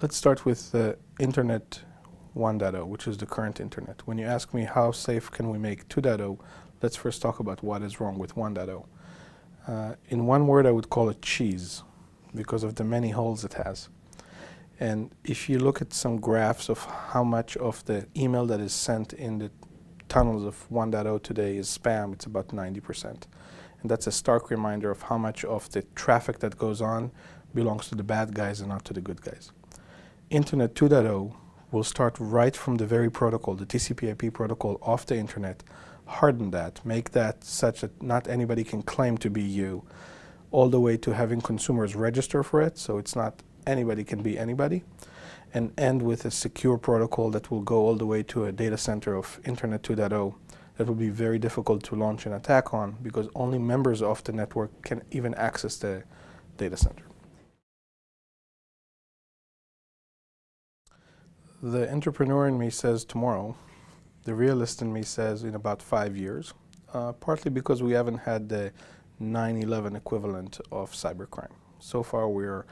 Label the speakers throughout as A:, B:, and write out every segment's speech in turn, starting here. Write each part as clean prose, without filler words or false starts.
A: Let's start with Internet 1.0, which is the current Internet. When you ask me how safe can we make 2.0, let's first talk about what is wrong with 1.0. In one word, I would call it cheese, because of the many holes it has. And if you look at some graphs of how much of the email that is sent in the tunnels of 1.0 today is spam, it's about 90%. And that's a stark reminder of how much of the traffic that goes on belongs to the bad guys and not to the good guys. Internet 2.0 will start right from the very protocol, the TCP/IP protocol of the internet, harden that, make that such that not anybody can claim to be you, all the way to having consumers register for it, so it's not anybody can be anybody, and end with a secure protocol that will go all the way to a data center of Internet 2.0 that will be very difficult to launch an attack on because only members of the network can even access the data center. The entrepreneur in me says tomorrow. The realist in me says in about 5 years, partly because we haven't had the 9/11 equivalent of cybercrime. So far we're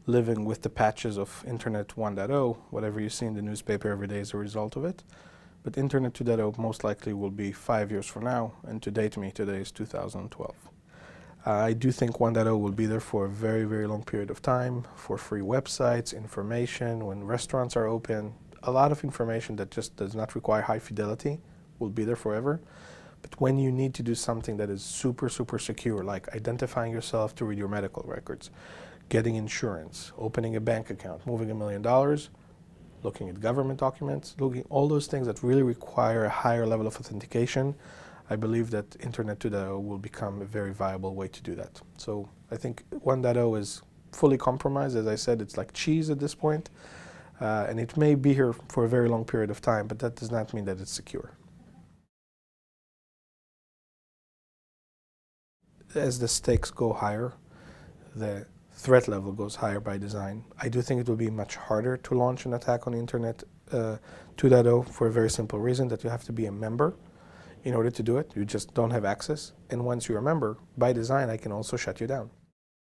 A: living with the patches of Internet 1.0. Whatever you see in the newspaper every day is a result of it. But Internet 2.0 most likely will be 5 years from now, and today is 2012. I do think 1.0 will be there for a very, very long period of time, for free websites, information, when restaurants are open, a lot of information that just does not require high fidelity will be there forever. But when you need to do something that is super, super secure, like identifying yourself to read your medical records, getting insurance, opening a bank account, moving $1 million, looking at government documents, looking all those things that really require a higher level of authentication, I believe that Internet 2.0 will become a very viable way to do that. So I think 1.0 is fully compromised. As I said, it's like cheese at this point. And it may be here for a very long period of time, but that does not mean that it's secure. As the stakes go higher, the threat level goes higher by design. I do think it will be much harder to launch an attack on the Internet 2.0 for a very simple reason, that you have to be a member in order to do it. You just don't have access. And once you're a member, by design, I can also shut you down.